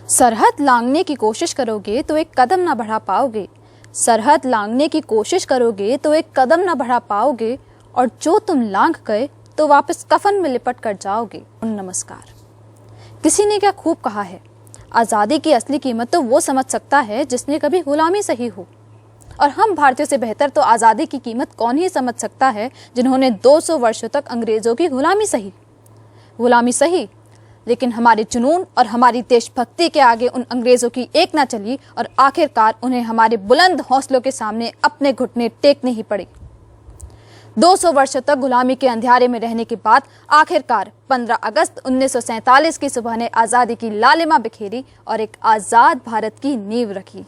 सरहद लांघने की कोशिश करोगे तो एक कदम ना बढ़ा पाओगे। सरहद लांघने की कोशिश करोगे तो एक कदम ना बढ़ा पाओगे, और जो तुम लांघ गए तो वापस कफन में लिपट कर जाओगे। नमस्कार। किसी ने क्या खूब कहा है, आज़ादी की असली कीमत तो वो समझ सकता है जिसने कभी गुलामी सही हो। और हम भारतीयों से बेहतर तो आज़ादी की कीमत कौन ही समझ सकता है जिन्होंने 200 वर्षों तक अंग्रेज़ों की गुलामी सही। लेकिन हमारे जुनून और हमारी देशभक्ति के आगे उन अंग्रेज़ों की एक ना चली, और आखिरकार उन्हें हमारे बुलंद हौसलों के सामने अपने घुटने टेकने ही पड़े। 200 वर्षों तक गुलामी के अंधेरे में रहने के बाद आखिरकार 15 अगस्त 1947 की सुबह ने आज़ादी की लालिमा बिखेरी और एक आज़ाद भारत की नींव रखी।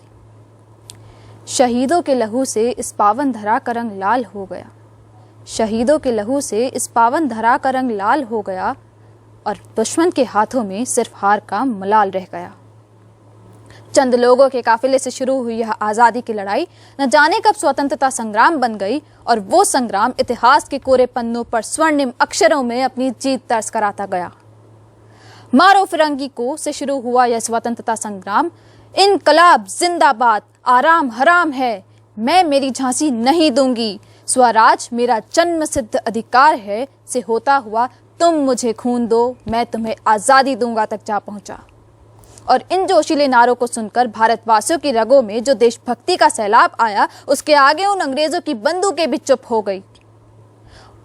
शहीदों के लहू से इस पावन धरा का रंग लाल हो गया। शहीदों के लहू से इस पावन धरा का रंग लाल हो गया, और दुश्मन के हाथों में सिर्फ हार का मलाल रह गया। चंद लोगों के काफिले से शुरू हुई यह आज़ादी की लड़ाई न जाने कब स्वतंत्रता संग्राम बन गई, और वो संग्राम इतिहास के कोरे पन्नों पर स्वर्णिम अक्षरों में अपनी जीत दर्ज कराता गया। मारो फिरंगी को से शुरू हुआ यह स्वतंत्रता संग्राम इनकलाब जिंदाबाद, आराम हराम है, मैं मेरी झांसी नहीं दूंगी, स्वराज मेरा जन्म सिद्ध अधिकार है से होता हुआ तुम मुझे खून दो, मैं तुम्हें आज़ादी दूंगा तक जा पहुंचा। और इन जोशीले नारों को सुनकर भारतवासियों की रगों में जो देशभक्ति का सैलाब आया, उसके आगे उन अंग्रेजों की बंदूकें भी चुप हो गई।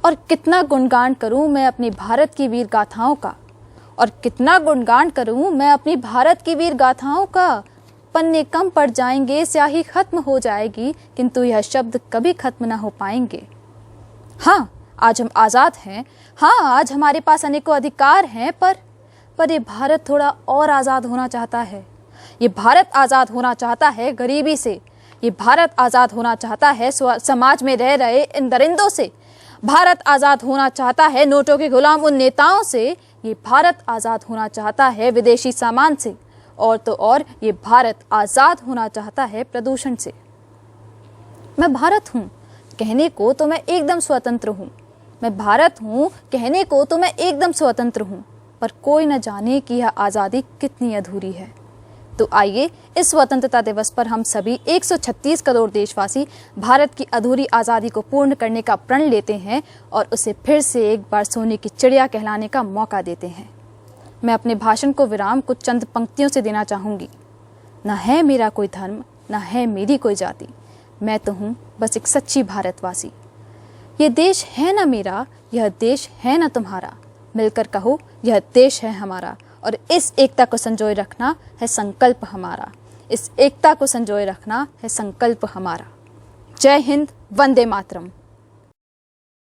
और कितना गुणगान करूं मैं अपनी भारत की वीर गाथाओं का, और कितना गुणगान करूं मैं अपनी भारत की वीर गाथाओं का। पन्ने कम पड़ जाएंगे, स्याही खत्म हो जाएगी, किंतु यह शब्द कभी खत्म ना हो पाएंगे। हाँ, आज हम आज़ाद हैं। हाँ, आज हमारे पास अनेकों अधिकार हैं, पर ये भारत थोड़ा और आज़ाद होना चाहता है। ये भारत आज़ाद होना चाहता है गरीबी से। ये भारत आज़ाद होना चाहता है समाज में रह रहे इन दरिंदों से। भारत आज़ाद होना चाहता है नोटों के गुलाम उन नेताओं से। ये भारत आज़ाद होना चाहता है विदेशी सामान से, और तो और ये भारत आज़ाद होना चाहता है प्रदूषण से। मैं भारत हूँ कहने को तो मैं एकदम स्वतंत्र हूँ। मैं भारत हूँ कहने को तो मैं एकदम स्वतंत्र हूँ, पर कोई न जाने कि यह आज़ादी कितनी अधूरी है। तो आइए इस स्वतंत्रता दिवस पर हम सभी 136 करोड़ देशवासी भारत की अधूरी आज़ादी को पूर्ण करने का प्रण लेते हैं, और उसे फिर से एक बार सोने की चिड़िया कहलाने का मौका देते हैं। मैं अपने भाषण को विराम कुछ चंद पंक्तियों से देना चाहूँगी। न है मेरा कोई धर्म, न है मेरी कोई जाति, मैं तो हूँ बस एक सच्ची भारतवासी। ये देश है न मेरा, यह देश है न तुम्हारा, मिलकर कहो यह देश है हमारा। और इस एकता को संजोए रखना है संकल्प हमारा। इस एकता को संजोए रखना है संकल्प हमारा। जय हिंद, वंदे मातरम।